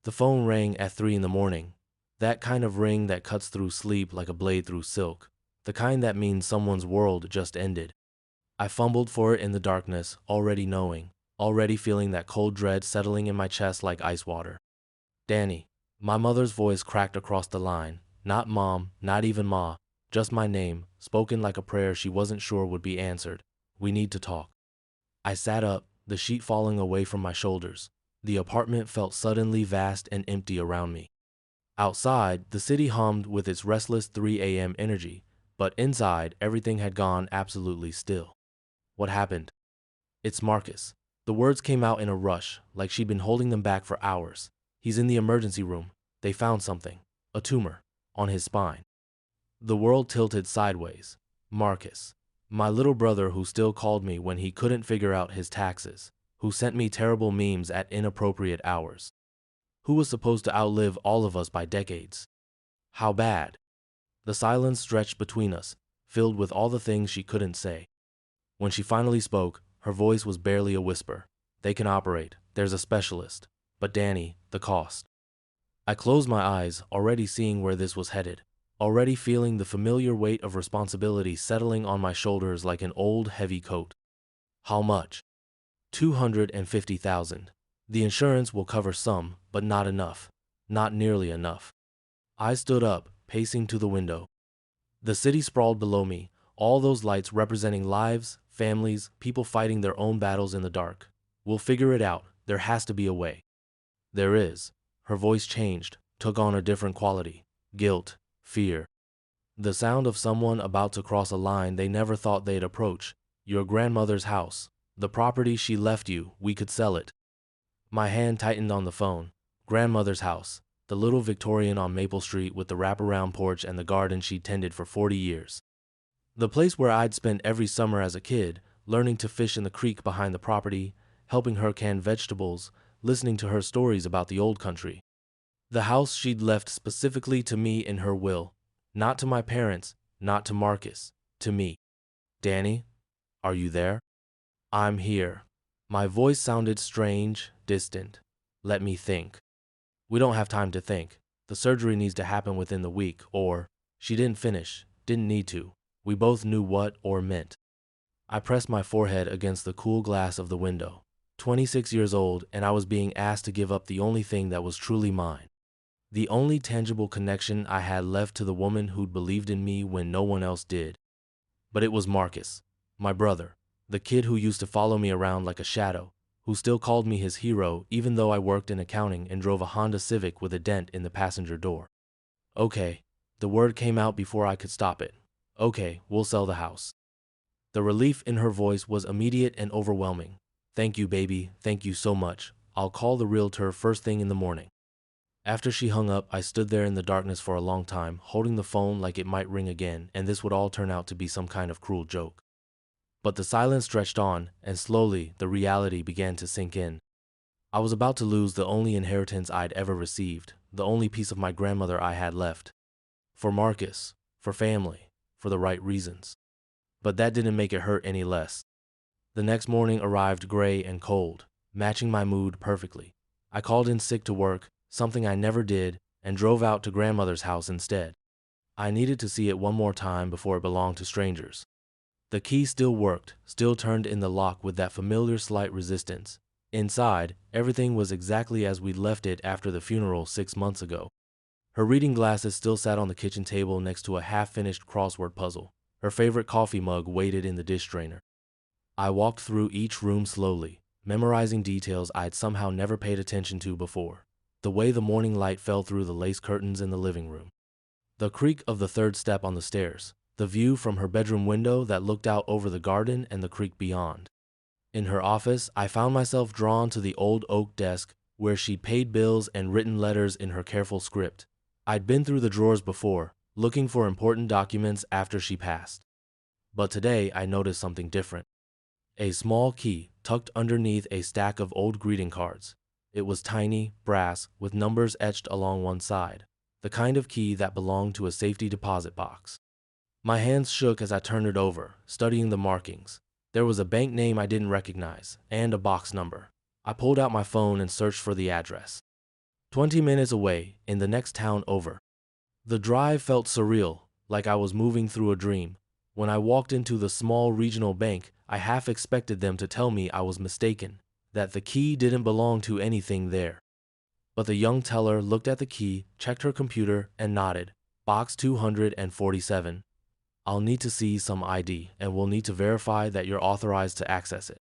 The phone rang at 3 in the morning. That kind of ring that cuts through sleep like a blade through silk. The kind that means someone's world just ended. I fumbled for it in the darkness, already knowing, already feeling that cold dread settling in my chest like ice water. Danny. My mother's voice cracked across the line. Not mom, not even ma, just my name, spoken like a prayer she wasn't sure would be answered. We need to talk. I sat up, the sheet falling away from my shoulders. The apartment felt suddenly vast and empty around me. Outside, the city hummed with its restless 3 a.m. energy, but inside, everything had gone absolutely still. What happened? It's Marcus. The words came out in a rush, like she'd been holding them back for hours. He's in the emergency room. They found something. A tumor. On his spine. The world tilted sideways. Marcus. My little brother who still called me when he couldn't figure out his taxes. Who sent me terrible memes at inappropriate hours. Who was supposed to outlive all of us by decades. How bad? The silence stretched between us, filled with all the things she couldn't say. When she finally spoke, her voice was barely a whisper. They can operate. There's a specialist. But Danny, the cost. I closed my eyes, already seeing where this was headed. Already feeling the familiar weight of responsibility settling on my shoulders like an old, heavy coat. How much? 250,000. The insurance will cover some, but not enough. Not nearly enough. I stood up, pacing to the window. The city sprawled below me, all those lights representing lives, families, people fighting their own battles in the dark. We'll figure it out. There has to be a way. There is. Her voice changed, took on a different quality. Guilt, fear. The sound of someone about to cross a line they never thought they'd approach. Your grandmother's house. The property she left you, we could sell it. My hand tightened on the phone. Grandmother's house. The little Victorian on Maple Street with the wraparound porch and the garden she'd tended for 40 years. The place where I'd spent every summer as a kid, learning to fish in the creek behind the property, helping her can vegetables, listening to her stories about the old country. The house she'd left specifically to me in her will. Not to my parents, not to Marcus, to me. Danny, are you there? I'm here. My voice sounded strange, distant. Let me think. We don't have time to think. The surgery needs to happen within the week, or... She didn't finish, didn't need to. We both knew what or meant. I pressed my forehead against the cool glass of the window. 26 years old, and I was being asked to give up the only thing that was truly mine. The only tangible connection I had left to the woman who'd believed in me when no one else did. But it was Marcus, my brother, the kid who used to follow me around like a shadow, who still called me his hero even though I worked in accounting and drove a Honda Civic with a dent in the passenger door. Okay, the word came out before I could stop it. Okay, we'll sell the house. The relief in her voice was immediate and overwhelming. Thank you, baby, thank you so much. I'll call the realtor first thing in the morning. After she hung up, I stood there in the darkness for a long time, holding the phone like it might ring again, and this would all turn out to be some kind of cruel joke. But the silence stretched on, and slowly, the reality began to sink in. I was about to lose the only inheritance I'd ever received, the only piece of my grandmother I had left. For Marcus, for family, for the right reasons. But that didn't make it hurt any less. The next morning arrived gray and cold, matching my mood perfectly. I called in sick to work, something I never did, and drove out to grandmother's house instead. I needed to see it one more time before it belonged to strangers. The key still worked, still turned in the lock with that familiar slight resistance. Inside, everything was exactly as we'd left it after the funeral 6 months ago. Her reading glasses still sat on the kitchen table next to a half-finished crossword puzzle. Her favorite coffee mug waited in the dish drainer. I walked through each room slowly, memorizing details I'd somehow never paid attention to before. The way the morning light fell through the lace curtains in the living room. The creak of the third step on the stairs. The view from her bedroom window that looked out over the garden and the creek beyond. In her office, I found myself drawn to the old oak desk where she'd paid bills and written letters in her careful script. I'd been through the drawers before, looking for important documents after she passed. But today I noticed something different. A small key tucked underneath a stack of old greeting cards. It was tiny, brass, with numbers etched along one side, the kind of key that belonged to a safety deposit box. My hands shook as I turned it over, studying the markings. There was a bank name I didn't recognize, and a box number. I pulled out my phone and searched for the address. 20 minutes away, in the next town over. The drive felt surreal, like I was moving through a dream. When I walked into the small regional bank, I half expected them to tell me I was mistaken, that the key didn't belong to anything there. But the young teller looked at the key, checked her computer, and nodded. Box 247. I'll need to see some ID, and we'll need to verify that you're authorized to access it.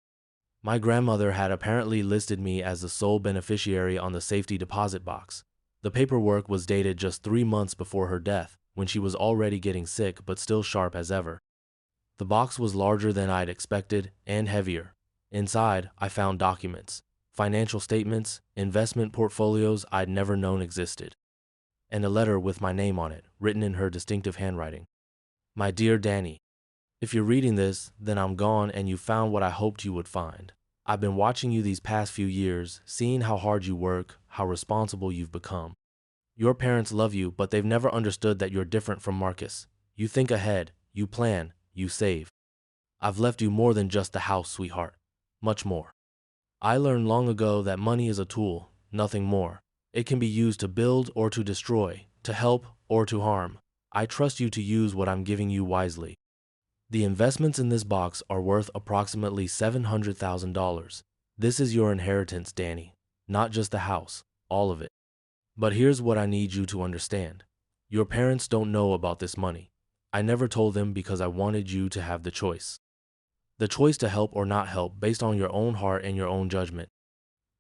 My grandmother had apparently listed me as the sole beneficiary on the safety deposit box. The paperwork was dated just 3 months before her death, when she was already getting sick but still sharp as ever. The box was larger than I'd expected and heavier. Inside, I found documents, financial statements, investment portfolios I'd never known existed, and a letter with my name on it, written in her distinctive handwriting. My dear Danny, if you're reading this, then I'm gone and you found what I hoped you would find. I've been watching you these past few years, seeing how hard you work, how responsible you've become. Your parents love you, but they've never understood that you're different from Marcus. You think ahead, you plan, you save. I've left you more than just the house, sweetheart. Much more. I learned long ago that money is a tool, nothing more. It can be used to build or to destroy, to help or to harm. I trust you to use what I'm giving you wisely. The investments in this box are worth approximately $700,000. This is your inheritance, Danny. Not just the house, all of it. But here's what I need you to understand. Your parents don't know about this money. I never told them because I wanted you to have the choice. The choice to help or not help based on your own heart and your own judgment.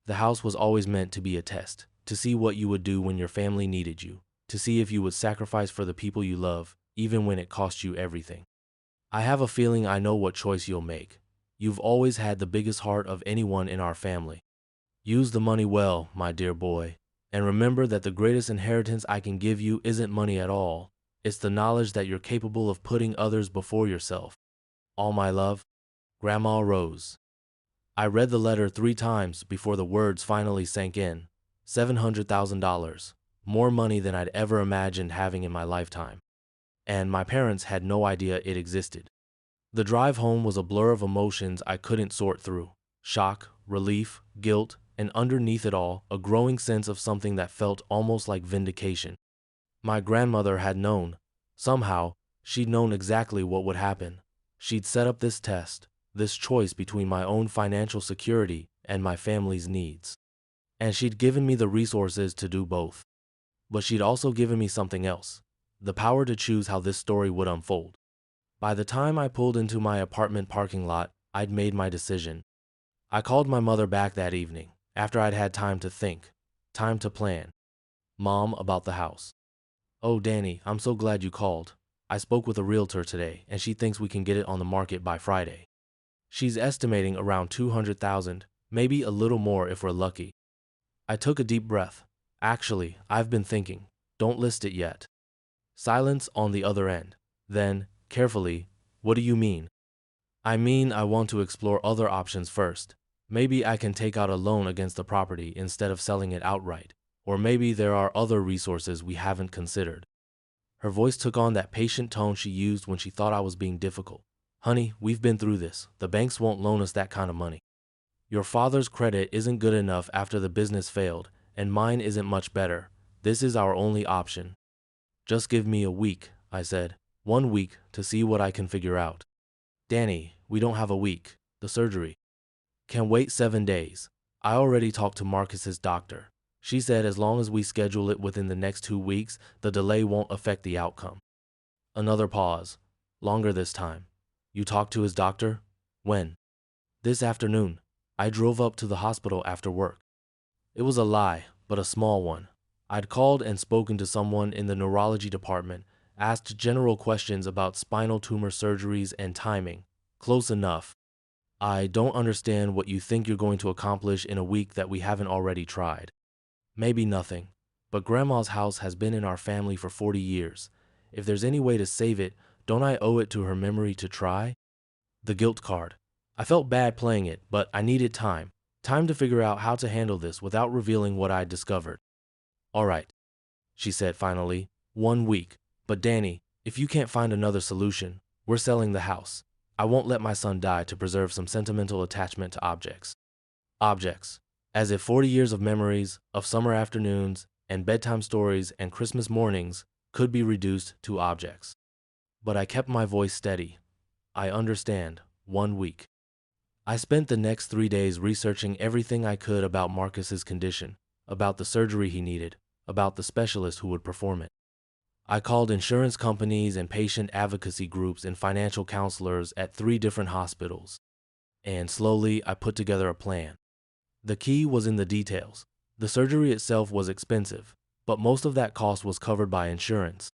The house was always meant to be a test, to see what you would do when your family needed you, to see if you would sacrifice for the people you love, even when it cost you everything. I have a feeling I know what choice you'll make. You've always had the biggest heart of anyone in our family. Use the money well, my dear boy, and remember that the greatest inheritance I can give you isn't money at all. It's the knowledge that you're capable of putting others before yourself. All my love, Grandma Rose. I read the letter 3 times before the words finally sank in. $700,000, more money than I'd ever imagined having in my lifetime. And my parents had no idea it existed. The drive home was a blur of emotions I couldn't sort through. Shock, relief, guilt, and underneath it all, a growing sense of something that felt almost like vindication. My grandmother had known. Somehow, she'd known exactly what would happen. She'd set up this test, this choice between my own financial security and my family's needs. And she'd given me the resources to do both. But she'd also given me something else. The power to choose how this story would unfold. By the time I pulled into my apartment parking lot, I'd made my decision. I called my mother back that evening, after I'd had time to think, time to plan. Mom, about the house. Oh, Danny, I'm so glad you called. I spoke with a realtor today, and she thinks we can get it on the market by Friday. She's estimating around $200,000, maybe a little more if we're lucky. I took a deep breath. Actually, I've been thinking. Don't list it yet. Silence on the other end. Then, carefully, what do you mean? I mean I want to explore other options first. Maybe I can take out a loan against the property instead of selling it outright. Or maybe there are other resources we haven't considered. Her voice took on that patient tone she used when she thought I was being difficult. Honey, we've been through this. The banks won't loan us that kind of money. Your father's credit isn't good enough after the business failed, and mine isn't much better. This is our only option. Just give me a week, I said. 1 week to see what I can figure out. Danny, we don't have a week. The surgery can wait 7 days. I already talked to Marcus's doctor. She said as long as we schedule it within the next 2 weeks, the delay won't affect the outcome. Another pause. Longer this time. You talked to his doctor? When? This afternoon. I drove up to the hospital after work. It was a lie, but a small one. I'd called and spoken to someone in the neurology department, asked general questions about spinal tumor surgeries and timing. Close enough. I don't understand what you think you're going to accomplish in a week that we haven't already tried. Maybe nothing, but Grandma's house has been in our family for 40 years. If there's any way to save it, don't I owe it to her memory to try? The guilt card. I felt bad playing it, but I needed time. Time to figure out how to handle this without revealing what I'd discovered. All right, she said finally. 1 week. But Danny, if you can't find another solution, we're selling the house. I won't let my son die to preserve some sentimental attachment to objects. Objects. As if 40 years of memories, of summer afternoons, and bedtime stories and Christmas mornings could be reduced to objects. But I kept my voice steady. I understand. 1 week. I spent the next 3 days researching everything I could about Marcus's condition, about the surgery he needed, about the specialist who would perform it. I called insurance companies and patient advocacy groups and financial counselors at 3 different hospitals. And slowly, I put together a plan. The key was in the details. The surgery itself was expensive, but most of that cost was covered by insurance.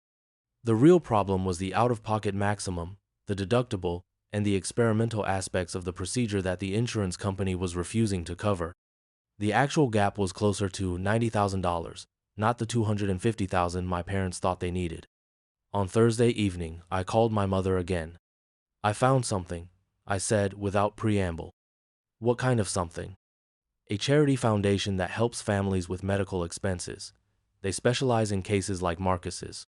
The real problem was the out-of-pocket maximum, the deductible, and the experimental aspects of the procedure that the insurance company was refusing to cover. The actual gap was closer to $90,000, not the $250,000 my parents thought they needed. On Thursday evening, I called my mother again. I found something, I said without preamble. What kind of something? A charity foundation that helps families with medical expenses. They specialize in cases like Marcus's.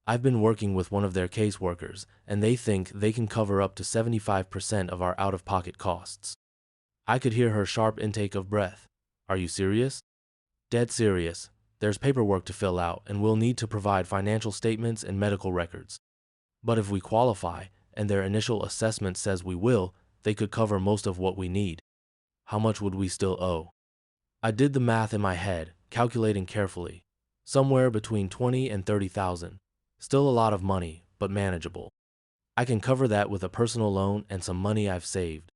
I've been working with one of their caseworkers, and they think they can cover up to 75% of our out-of-pocket costs. I could hear her sharp intake of breath. Are you serious? Dead serious. There's paperwork to fill out, and we'll need to provide financial statements and medical records. But if we qualify, and their initial assessment says we will, they could cover most of what we need. How much would we still owe? I did the math in my head, calculating carefully. Somewhere between 20 and 30,000. Still a lot of money, but manageable. I can cover that with a personal loan and some money I've saved.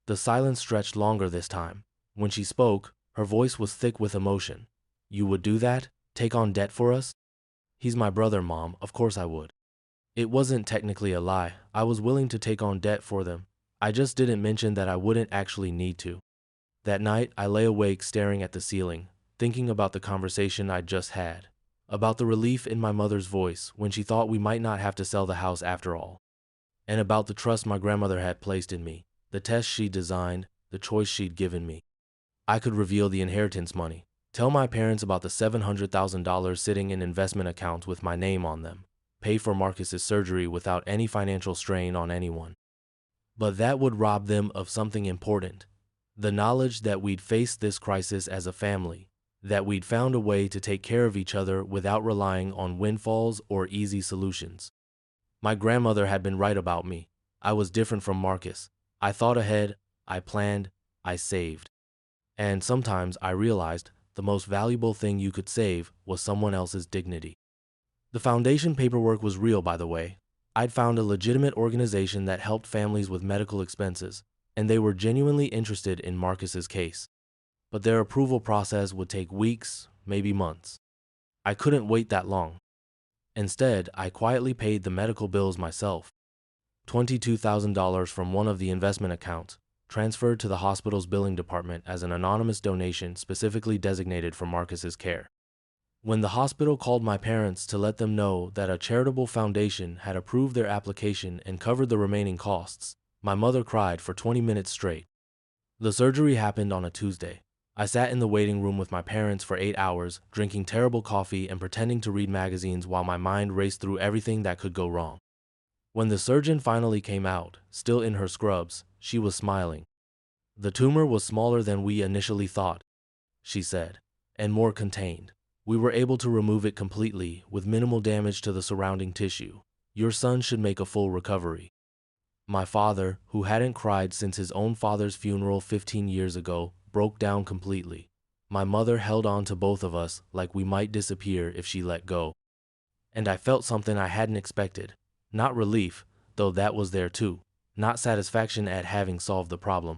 The silence stretched longer this time. When she spoke, her voice was thick with emotion. You would do that? Take on debt for us? He's my brother, Mom. Of course I would. It wasn't technically a lie. I was willing to take on debt for them. I just didn't mention that I wouldn't actually need to. That night, I lay awake staring at the ceiling, thinking about the conversation I'd just had. About the relief in my mother's voice when she thought we might not have to sell the house after all. And about the trust my grandmother had placed in me, the test she'd designed, the choice she'd given me. I could reveal the inheritance money, tell my parents about the $700,000 sitting in investment accounts with my name on them, pay for Marcus's surgery without any financial strain on anyone. But that would rob them of something important, the knowledge that we'd faced this crisis as a family, that we'd found a way to take care of each other without relying on windfalls or easy solutions. My grandmother had been right about me. I was different from Marcus. I thought ahead, I planned, I saved. And sometimes I realized the most valuable thing you could save was someone else's dignity. The foundation paperwork was real, by the way. I'd found a legitimate organization that helped families with medical expenses, and they were genuinely interested in Marcus's case. But their approval process would take weeks, maybe months. I couldn't wait that long. Instead, I quietly paid the medical bills myself. $22,000 from one of the investment accounts, transferred to the hospital's billing department as an anonymous donation specifically designated for Marcus's care. When the hospital called my parents to let them know that a charitable foundation had approved their application and covered the remaining costs, my mother cried for 20 minutes straight. The surgery happened on a Tuesday. I sat in the waiting room with my parents for 8 hours, drinking terrible coffee and pretending to read magazines while my mind raced through everything that could go wrong. When the surgeon finally came out, still in her scrubs, she was smiling. The tumor was smaller than we initially thought, she said, and more contained. We were able to remove it completely with minimal damage to the surrounding tissue. Your son should make a full recovery. My father, who hadn't cried since his own father's funeral 15 years ago, broke down completely. My mother held on to both of us like we might disappear if she let go. And I felt something I hadn't expected. Not relief, though that was there too. Not satisfaction at having solved the problem.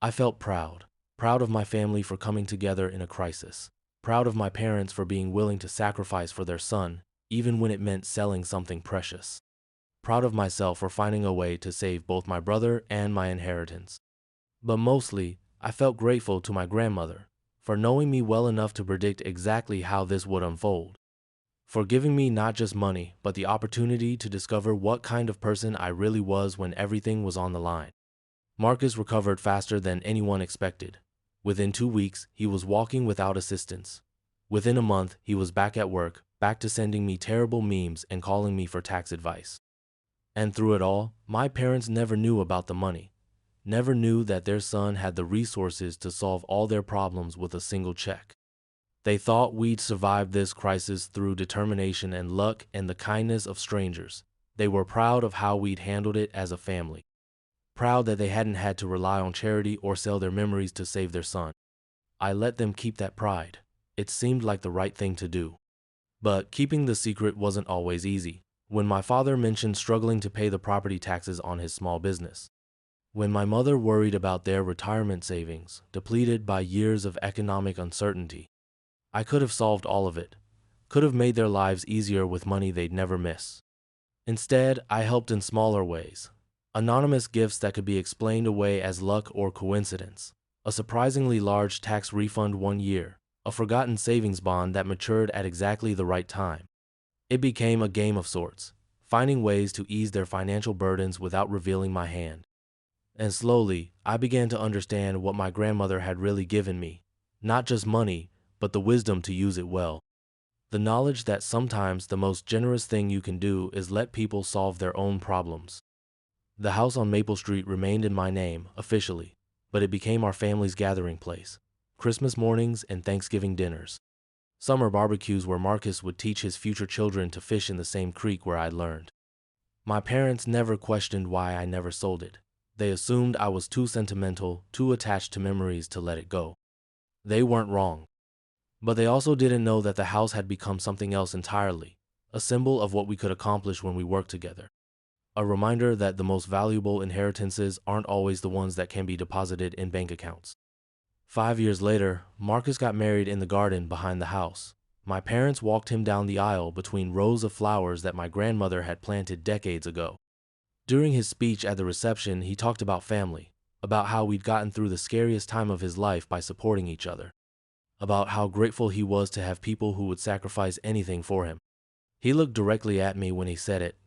I felt proud. Proud of my family for coming together in a crisis. Proud of my parents for being willing to sacrifice for their son, even when it meant selling something precious. Proud of myself for finding a way to save both my brother and my inheritance. But mostly, I felt grateful to my grandmother for knowing me well enough to predict exactly how this would unfold, for giving me not just money, but the opportunity to discover what kind of person I really was when everything was on the line. Marcus recovered faster than anyone expected. Within 2 weeks, he was walking without assistance. Within a month, he was back at work, back to sending me terrible memes and calling me for tax advice. And through it all, my parents never knew about the money. never knew that their son had the resources to solve all their problems with a single check. They thought we'd survive this crisis through determination and luck and the kindness of strangers. They were proud of how we'd handled it as a family. Proud that they hadn't had to rely on charity or sell their memories to save their son. I let them keep that pride. It seemed like the right thing to do. But keeping the secret wasn't always easy. When my father mentioned struggling to pay the property taxes on his small business. When my mother worried about their retirement savings, depleted by years of economic uncertainty. I could have solved all of it. Could have made their lives easier with money they'd never miss. Instead, I helped in smaller ways. Anonymous gifts that could be explained away as luck or coincidence. A surprisingly large tax refund one year. A forgotten savings bond that matured at exactly the right time. It became a game of sorts, finding ways to ease their financial burdens without revealing my hand. And slowly, I began to understand what my grandmother had really given me. Not just money, but the wisdom to use it well. The knowledge that sometimes the most generous thing you can do is let people solve their own problems. The house on Maple Street remained in my name, officially, but it became our family's gathering place. Christmas mornings and Thanksgiving dinners. Summer barbecues where Marcus would teach his future children to fish in the same creek where I'd learned. My parents never questioned why I never sold it. They assumed I was too sentimental, too attached to memories to let it go. They weren't wrong. But they also didn't know that the house had become something else entirely, a symbol of what we could accomplish when we worked together. A reminder that the most valuable inheritances aren't always the ones that can be deposited in bank accounts. 5 years later, Marcus got married in the garden behind the house. My parents walked him down the aisle between rows of flowers that my grandmother had planted decades ago. During his speech at the reception, he talked about family, about how we'd gotten through the scariest time of his life by supporting each other, about how grateful he was to have people who would sacrifice anything for him. He looked directly at me when he said it,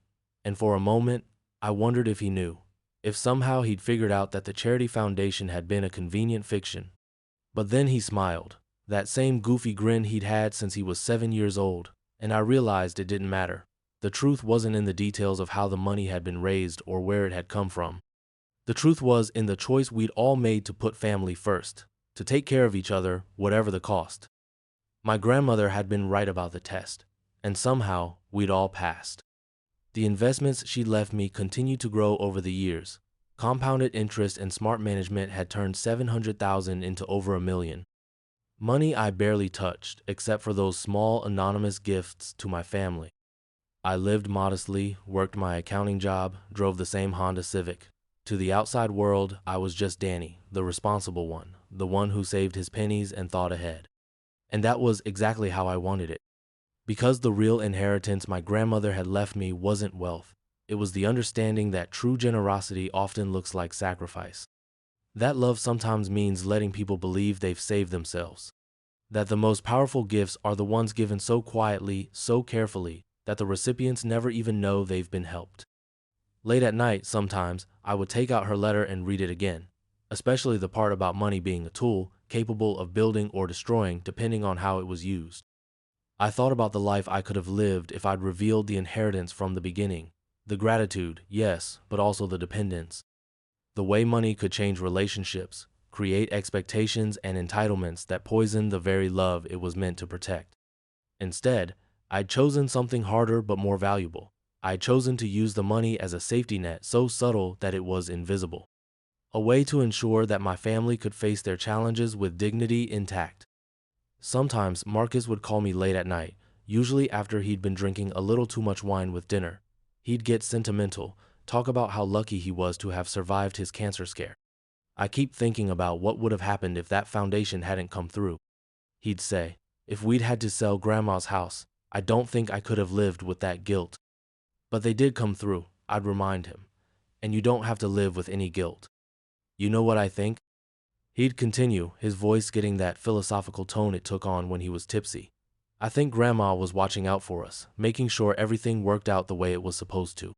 and for a moment, I wondered if he knew, if somehow he'd figured out that the charity foundation had been a convenient fiction. But then he smiled, that same goofy grin he'd had since he was 7 years old, and I realized it didn't matter. The truth wasn't in the details of how the money had been raised or where it had come from. The truth was in the choice we'd all made to put family first, to take care of each other, whatever the cost. My grandmother had been right about the test, and somehow we'd all passed. The investments she'd left me continued to grow over the years. Compounded interest and smart management had turned $700,000 into over $1 million. Money I barely touched, except for those small anonymous gifts to my family. I lived modestly, worked my accounting job, drove the same Honda Civic. To the outside world, I was just Danny, the responsible one, the one who saved his pennies and thought ahead. And that was exactly how I wanted it. Because the real inheritance my grandmother had left me wasn't wealth. It was the understanding that true generosity often looks like sacrifice. That love sometimes means letting people believe they've saved themselves. That the most powerful gifts are the ones given so quietly, so carefully, that the recipients never even know they've been helped. Late at night, sometimes, I would take out her letter and read it again, especially the part about money being a tool, capable of building or destroying depending on how it was used. I thought about the life I could have lived if I'd revealed the inheritance from the beginning. The gratitude, yes, but also the dependence. The way money could change relationships, create expectations and entitlements that poisoned the very love it was meant to protect. Instead, I'd chosen something harder but more valuable. I'd chosen to use the money as a safety net so subtle that it was invisible. A way to ensure that my family could face their challenges with dignity intact. Sometimes Marcus would call me late at night, usually after he'd been drinking a little too much wine with dinner. He'd get sentimental, talk about how lucky he was to have survived his cancer scare. I keep thinking about what would have happened if that foundation hadn't come through. He'd say, if we'd had to sell Grandma's house, I don't think I could have lived with that guilt. But they did come through, I'd remind him. And you don't have to live with any guilt. You know what I think? He'd continue, his voice getting that philosophical tone it took on when he was tipsy. I think Grandma was watching out for us, making sure everything worked out the way it was supposed to.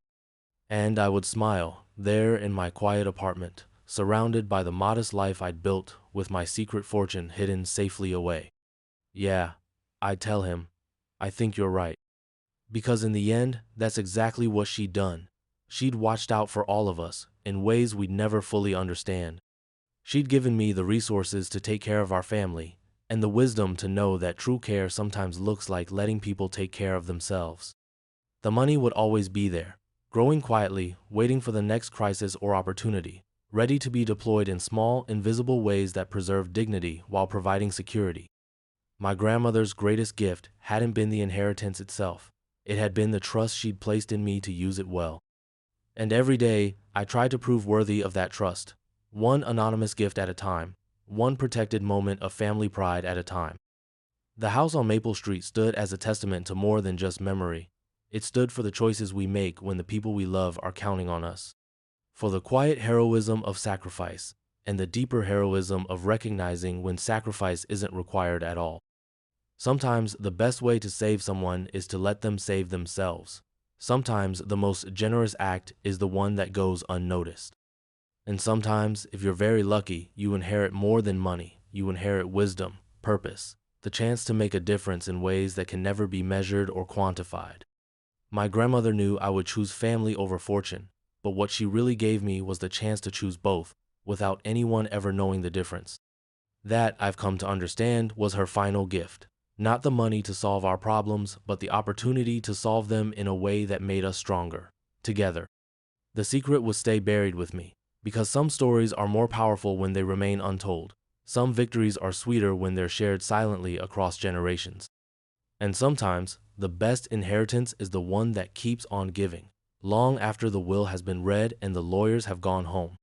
And I would smile, there in my quiet apartment, surrounded by the modest life I'd built with my secret fortune hidden safely away. Yeah, I'd tell him, I think you're right. Because in the end, that's exactly what she'd done. She'd watched out for all of us, in ways we'd never fully understand. She'd given me the resources to take care of our family, and the wisdom to know that true care sometimes looks like letting people take care of themselves. The money would always be there, growing quietly, waiting for the next crisis or opportunity, ready to be deployed in small, invisible ways that preserve dignity while providing security. My grandmother's greatest gift hadn't been the inheritance itself. It had been the trust she'd placed in me to use it well. And every day, I tried to prove worthy of that trust, one anonymous gift at a time, one protected moment of family pride at a time. The house on Maple Street stood as a testament to more than just memory. It stood for the choices we make when the people we love are counting on us, for the quiet heroism of sacrifice, and the deeper heroism of recognizing when sacrifice isn't required at all. Sometimes the best way to save someone is to let them save themselves. Sometimes the most generous act is the one that goes unnoticed. And sometimes, if you're very lucky, you inherit more than money. You inherit wisdom, purpose, the chance to make a difference in ways that can never be measured or quantified. My grandmother knew I would choose family over fortune, but what she really gave me was the chance to choose both, without anyone ever knowing the difference. That, I've come to understand, was her final gift. Not the money to solve our problems, but the opportunity to solve them in a way that made us stronger, together. The secret would stay buried with me, because some stories are more powerful when they remain untold. Some victories are sweeter when they're shared silently across generations. And sometimes, the best inheritance is the one that keeps on giving, long after the will has been read and the lawyers have gone home.